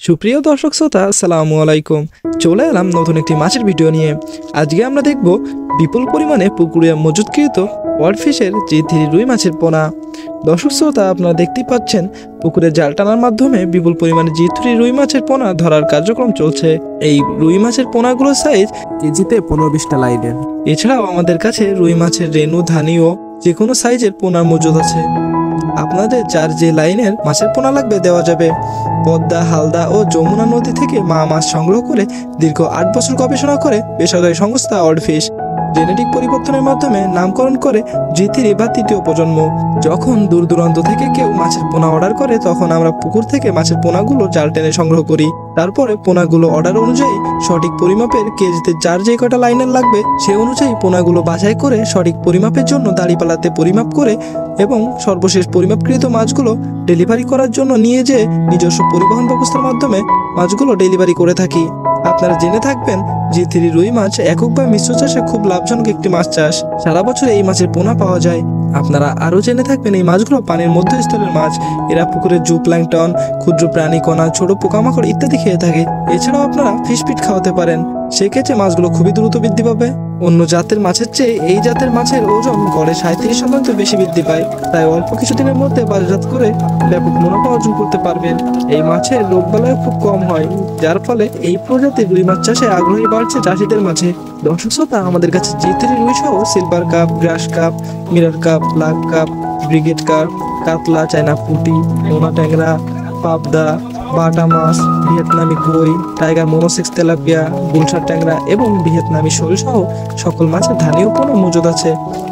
সুপ্রিয় দর্শক শ্রোতা, আসসালামু আলাইকুম। চলে এলাম নতুন একটি মাছের ভিডিও নিয়ে। আজকে আমরা দেখব বিপুল পরিমাণে পুকুরে মজুদকৃত ওয়ার্ডফিশের G3 রুই মাছের পোনা। দর্শক শ্রোতা, আপনারা দেখতেই পাচ্ছেন পুকুরে জাল টানার মাধ্যমে বিপুল পরিমাণে G3 রুই মাছের পোনা ধরার কার্যক্রম চলছে। এই রুই মাছের পোনাগুলোর সাইজ কেজিতে 15-20টা লাইনের। এছাড়াও আমাদের কাছে রুই মাছের রেনু, ধানি ও যে কোনো সাইজের পোনা মজুদ আছে। আপনাদের যার যে লাইনের মাছের পোনা লাগবে দেওয়া যাবে। পদ্মা, হালদা ও যমুনা নদী থেকে মাছ সংগ্রহ করে দীর্ঘ 8 বছর গবেষণা করে বেসরকারি সংস্থা ওয়ার্ডফিশ জেনেটিক পরিবর্তনের মাধ্যমে নামকরণ করে G3 বা তৃতীয় প্রজন্ম। যখন দূর দূরান্ত থেকে কেউ মাছের পোনা অর্ডার করে, তখন আমরা পুকুর থেকে মাছের পোনাগুলো জাল টেনে সংগ্রহ করি। তারপরে পোনাগুলো অর্ডার অনুযায়ী সঠিক পরিমাপের কেজিতে যার যে কটা লাইনের লাগবে সে অনুযায়ী পোনাগুলো বাছাই করে সঠিক পরিমাপের জন্য দাড়িপাল্লাতে পরিমাপ করে এবং সর্বশেষ পরিমাপকৃত মাছগুলো ডেলিভারি করার জন্য নিয়ে যেয়ে নিজস্ব পরিবহন ব্যবস্থার মাধ্যমে মাছগুলো ডেলিভারি করে থাকি। আপনারা জেনে থাকবেন G3 রুই মাছ একক বা মিশ্র চাষে খুব লাভজনক একটি মাছ চাষ। সারা বছর এই মাছের পোনা পাওয়া যায়। আপনারা আরও জেনে থাকবেন এই মাছগুলো পানির মধ্যস্থলের মাছ। এরা পুকুরের জুপ্ল্যাঙ্কটন, ক্ষুদ্র প্রাণীকণা, ছোট পোকামাকড় ইত্যাদি খেয়ে থাকে। এছাড়াও আপনারা ফিশ ফিড খাওয়াতে পারেন। সেক্ষেত্রে মাছগুলো খুবই দ্রুত বৃদ্ধি পাবে। অন্য জাতের মাছের চেয়ে এই জাতের মাছের ওজন গড়ে 37% বেশি বৃদ্ধি পায়। তাই অল্প কিছুদিনের মধ্যে বাজারজাত করে ব্যাপক মুনাফা অর্জন করতে পারবেন। এই মাছের রোগবালাই খুব কম হয়, যার ফলে এই প্রজাতির রুই মাছ চাষে আগ্রহী বাড়ছে চাষিদের মাঝে। দর্শক শ্রোতা, আমাদের কাছে G3 রুই সহ সিলভার কাপ, গ্রাস cup, mirror cup, black cup, brigade cup, কাতলা, চায়না পুঁটি, নোনা ট্যাংরা, পাবদা, বাটা মাছ, ভিয়েতনামি কই, টাইগার মোনোসেক্স তেলাপিয়া, গুলশার ট্যাংরা এবং ভিয়েতনামি শোল সহ সকল মাছের ধানীয় পোনা মজুদ আছে।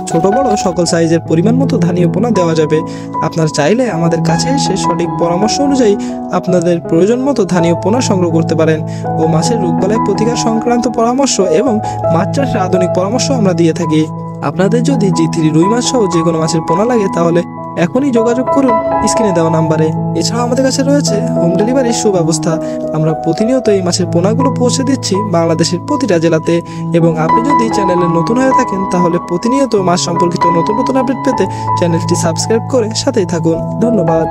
ছোট বড় সকল সাইজের পরিমাণ মতো ধানীয় পোনা দেওয়া যাবে। আপনারা চাইলে আমাদের কাছে এসে সঠিক পরামর্শ অনুযায়ী আপনাদের প্রয়োজন মতো ধানীয় পোনা সংগ্রহ করতে পারেন ও মাছের রোগবালাই প্রতিকার সংক্রান্ত পরামর্শ এবং মাছ চাষের আধুনিক পরামর্শ আমরা দিয়ে থাকি। আপনাদের যদি G3 রুই মাছ সহ যে কোনো মাছের পোনা লাগে তাহলে এখনই যোগাযোগ করুন স্ক্রিনে দেওয়া নাম্বারে। এছাড়াও আমাদের কাছে রয়েছে হোম ডেলিভারির সুব্যবস্থা। আমরা প্রতিনিয়ত এই মাছের পোনাগুলো পৌঁছে দিচ্ছি বাংলাদেশের প্রতিটা জেলাতে। এবং আপনি যদি চ্যানেলে নতুন হয়ে থাকেন তাহলে প্রতিনিয়ত মাছ সম্পর্কিত নতুন নতুন আপডেট পেতে চ্যানেলটি সাবস্ক্রাইব করে সাথেই থাকুন। ধন্যবাদ।